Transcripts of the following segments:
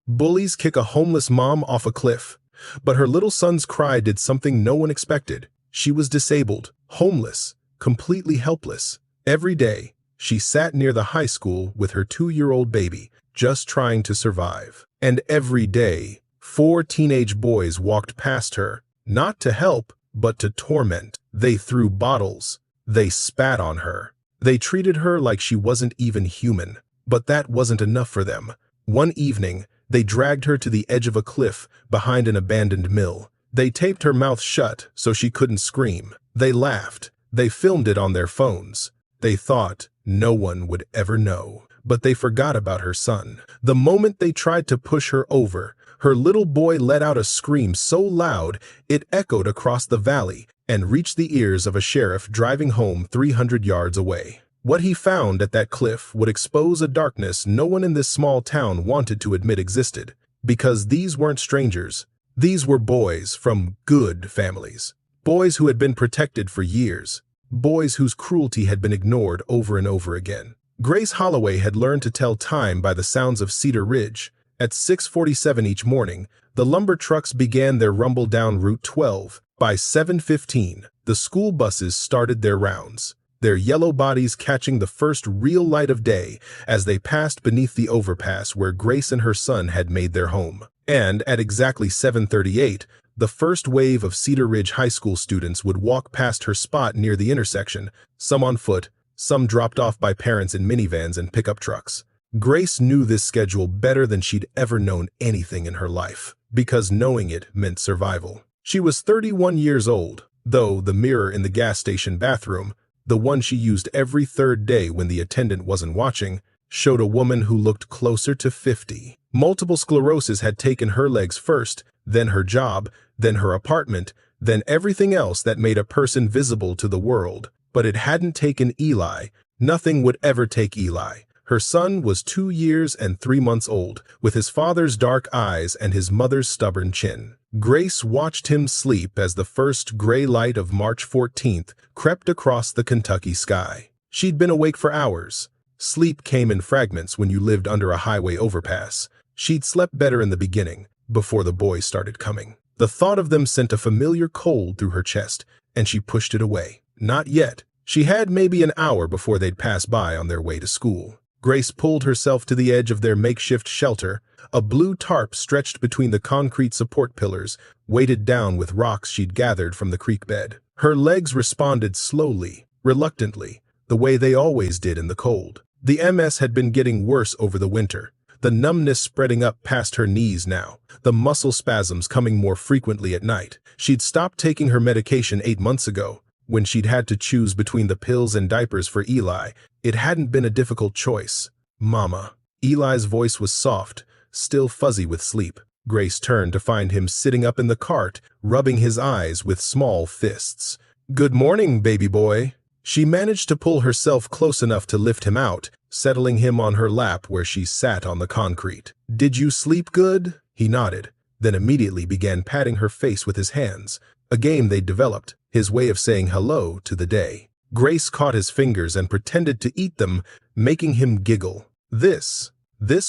Bullies kick a homeless mom off a cliff. But her little son's cry did something no one expected. She was disabled, homeless, completely helpless. Every day, she sat near the high school with her 2-year-old baby, just trying to survive. And every day, 4 teenage boys walked past her, not to help, but to torment. They threw bottles. They spat on her. They treated her like she wasn't even human. But that wasn't enough for them. One evening, they dragged her to the edge of a cliff behind an abandoned mill. They taped her mouth shut so she couldn't scream. They laughed. They filmed it on their phones. They thought no one would ever know. But they forgot about her son. The moment they tried to push her over, her little boy let out a scream so loud it echoed across the valley and reached the ears of a sheriff driving home 300 yards away. What he found at that cliff would expose a darkness no one in this small town wanted to admit existed. Because these weren't strangers. These were boys from good families. Boys who had been protected for years. Boys whose cruelty had been ignored over and over again. Grace Holloway had learned to tell time by the sounds of Cedar Ridge. At 6:47 each morning, the lumber trucks began their rumble down Route 12. By 7:15, the school buses started their rounds, their yellow bodies catching the first real light of day as they passed beneath the overpass where Grace and her son had made their home. And at exactly 7:38, the first wave of Cedar Ridge High School students would walk past her spot near the intersection, some on foot, some dropped off by parents in minivans and pickup trucks. Grace knew this schedule better than she'd ever known anything in her life, because knowing it meant survival. She was 31 years old, though the mirror in the gas station bathroom, the one she used every third day when the attendant wasn't watching, showed a woman who looked closer to 50. Multiple sclerosis had taken her legs first, then her job, then her apartment, then everything else that made a person visible to the world. But it hadn't taken Eli. Nothing would ever take Eli. Her son was 2 years and 3 months old, with his father's dark eyes and his mother's stubborn chin. Grace watched him sleep as the first gray light of March 14th crept across the Kentucky sky. She'd been awake for hours. Sleep came in fragments when you lived under a highway overpass. She'd slept better in the beginning, before the boys started coming. The thought of them sent a familiar cold through her chest, and she pushed it away. Not yet. She had maybe an hour before they'd pass by on their way to school. Grace pulled herself to the edge of their makeshift shelter, a blue tarp stretched between the concrete support pillars, weighted down with rocks she'd gathered from the creek bed. Her legs responded slowly, reluctantly, the way they always did in the cold. The MS had been getting worse over the winter, the numbness spreading up past her knees now, the muscle spasms coming more frequently at night. She'd stopped taking her medication 8 months ago. When she'd had to choose between the pills and diapers for Eli, it hadn't been a difficult choice. Mama. Eli's voice was soft, still fuzzy with sleep. Grace turned to find him sitting up in the cart, rubbing his eyes with small fists. "Good morning, baby boy." She managed to pull herself close enough to lift him out, settling him on her lap where she sat on the concrete. "Did you sleep good?" He nodded, then immediately began patting her face with his hands, a game they'd developed, his way of saying hello to the day. Grace caught his fingers and pretended to eat them, making him giggle. This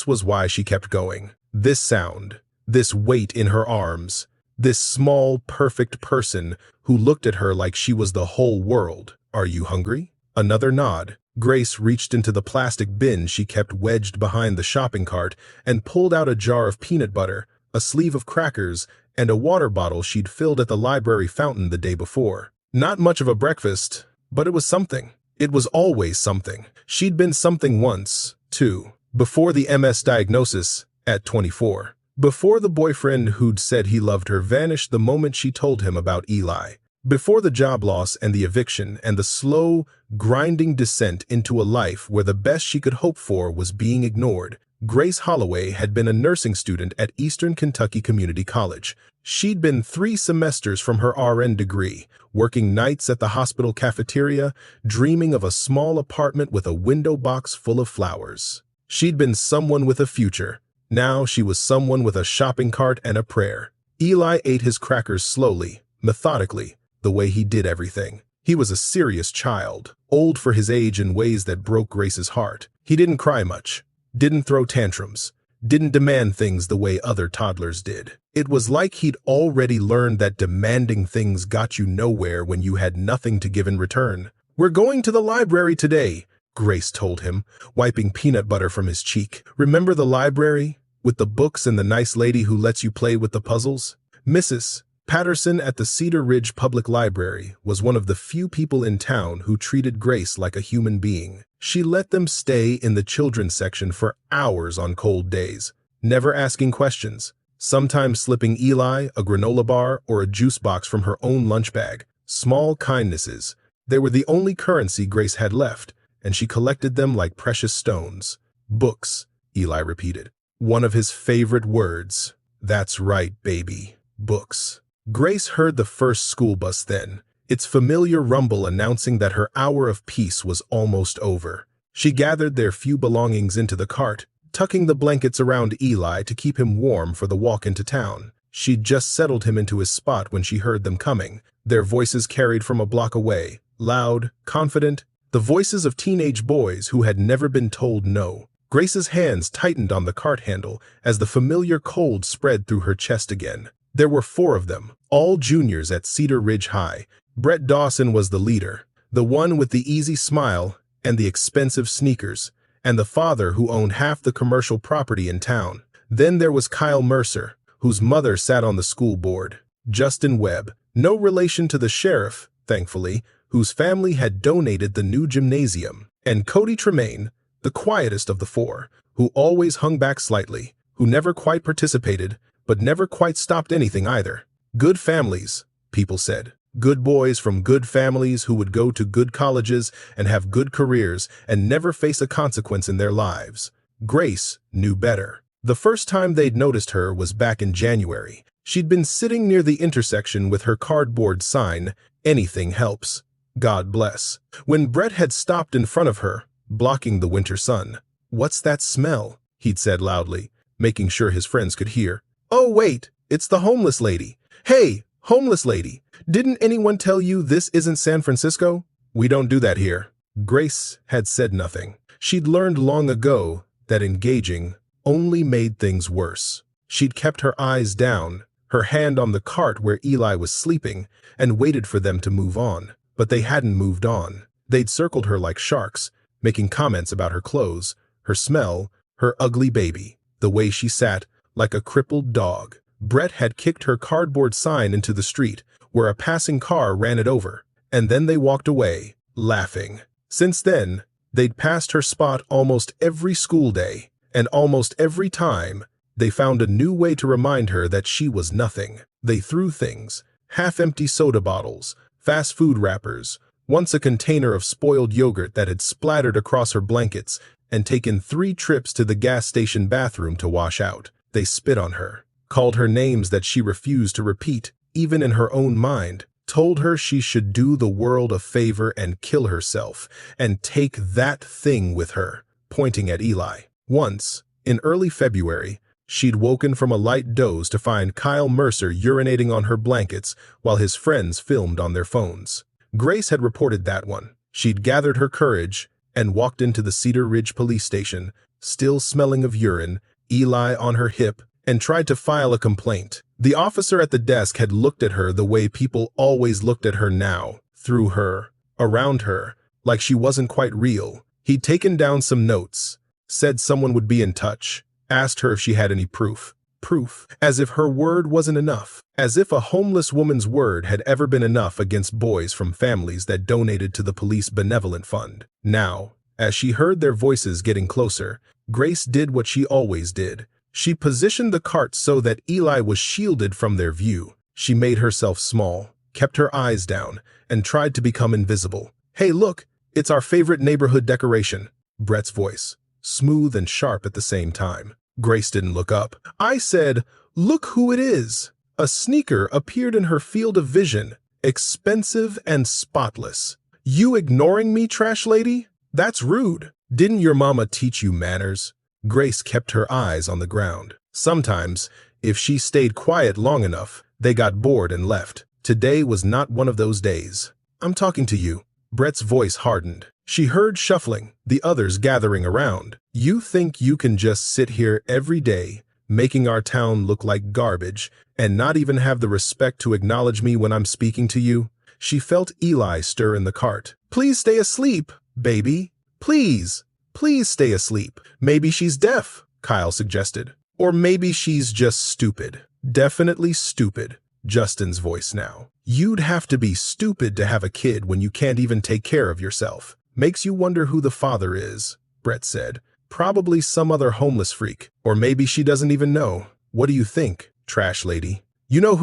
was why she kept going. This sound, this weight in her arms, this small, perfect person who looked at her like she was the whole world. "Are you hungry?" Another nod. Grace reached into the plastic bin she kept wedged behind the shopping cart and pulled out a jar of peanut butter, a sleeve of crackers, and a water bottle she'd filled at the library fountain the day before. Not much of a breakfast, but it was something. It was always something. She'd been something once, too. Before the MS diagnosis, at 24. Before the boyfriend who'd said he loved her vanished the moment she told him about Eli. Before the job loss and the eviction and the slow, grinding descent into a life where the best she could hope for was being ignored. Grace Holloway had been a nursing student at Eastern Kentucky Community College. She'd been 3 semesters from her RN degree, working nights at the hospital cafeteria, dreaming of a small apartment with a window box full of flowers. She'd been someone with a future. Now she was someone with a shopping cart and a prayer. Eli ate his crackers slowly, methodically, the way he did everything. He was a serious child, old for his age in ways that broke Grace's heart. He didn't cry much. Didn't throw tantrums, didn't demand things the way other toddlers did. It was like he'd already learned that demanding things got you nowhere when you had nothing to give in return. "We're going to the library today," Grace told him, wiping peanut butter from his cheek. "Remember the library? With the books and the nice lady who lets you play with the puzzles?" Mrs. Patterson at the Cedar Ridge Public Library was one of the few people in town who treated Grace like a human being. She let them stay in the children's section for hours on cold days, never asking questions, sometimes slipping Eli a granola bar or a juice box from her own lunch bag. Small kindnesses. They were the only currency Grace had left, and she collected them like precious stones. "Books," Eli repeated. One of his favorite words. "That's right, baby. Books." Grace heard the first school bus then, its familiar rumble announcing that her hour of peace was almost over. She gathered their few belongings into the cart, tucking the blankets around Eli to keep him warm for the walk into town. She'd just settled him into his spot when she heard them coming, their voices carried from a block away, loud, confident, the voices of teenage boys who had never been told no. Grace's hands tightened on the cart handle as the familiar cold spread through her chest again. There were 4 of them, all juniors at Cedar Ridge High. Brett Dawson was the leader, the one with the easy smile and the expensive sneakers, and the father who owned half the commercial property in town. Then there was Kyle Mercer, whose mother sat on the school board. Justin Webb, no relation to the sheriff, thankfully, whose family had donated the new gymnasium. And Cody Tremaine, the quietest of the 4, who always hung back slightly, who never quite participated, but never quite stopped anything either. Good families, people said. Good boys from good families who would go to good colleges and have good careers and never face a consequence in their lives. Grace knew better. The first time they'd noticed her was back in January. She'd been sitting near the intersection with her cardboard sign, "Anything helps. God bless," when Brett had stopped in front of her, blocking the winter sun. "What's that smell?" he'd said loudly, making sure his friends could hear. "Oh, wait, it's the homeless lady. Hey, homeless lady, didn't anyone tell you this isn't San Francisco? We don't do that here." Grace had said nothing. She'd learned long ago that engaging only made things worse. She'd kept her eyes down, her hand on the cart where Eli was sleeping, and waited for them to move on. But they hadn't moved on. They'd circled her like sharks, making comments about her clothes, her smell, her ugly baby, the way she sat, like a crippled dog. Brett had kicked her cardboard sign into the street, where a passing car ran it over, and then they walked away, laughing. Since then, they'd passed her spot almost every school day, and almost every time, they found a new way to remind her that she was nothing. They threw things, half-empty soda bottles, fast food wrappers, once a container of spoiled yogurt that had splattered across her blankets, and taken 3 trips to the gas station bathroom to wash out. They spit on her, called her names that she refused to repeat, even in her own mind, told her she should do the world a favor and kill herself, and take that thing with her, pointing at Eli. Once, in early February, she'd woken from a light doze to find Kyle Mercer urinating on her blankets while his friends filmed on their phones. Grace had reported that one. She'd gathered her courage and walked into the Cedar Ridge police station, still smelling of urine, Eli on her hip, and tried to file a complaint. The officer at the desk had looked at her the way people always looked at her now, through her, around her, like she wasn't quite real. He'd taken down some notes, said someone would be in touch, asked her if she had any proof. Proof, as if her word wasn't enough, as if a homeless woman's word had ever been enough against boys from families that donated to the police benevolent fund. Now, as she heard their voices getting closer, Grace did what she always did. She positioned the cart so that Eli was shielded from their view. She made herself small, kept her eyes down, and tried to become invisible. "Hey, look, it's our favorite neighborhood decoration," Brett's voice, smooth and sharp at the same time. Grace didn't look up. "I said, look who it is." A sneaker appeared in her field of vision, expensive and spotless. "You ignoring me, trash lady? That's rude. Didn't your mama teach you manners?" Grace kept her eyes on the ground. Sometimes, if she stayed quiet long enough, they got bored and left. Today was not one of those days. "I'm talking to you," Brett's voice hardened. She heard shuffling, the others gathering around. You think you can just sit here every day, making our town look like garbage, and not even have the respect to acknowledge me when I'm speaking to you? She felt Eli stir in the cart. Please stay asleep, baby. Please, please stay asleep. Maybe she's deaf, Kyle suggested. Or maybe she's just stupid. Definitely stupid. Justin's voice now. You'd have to be stupid to have a kid when you can't even take care of yourself. Makes you wonder who the father is, Brett said. Probably some other homeless freak. Or maybe she doesn't even know. What do you think, trash lady? You know who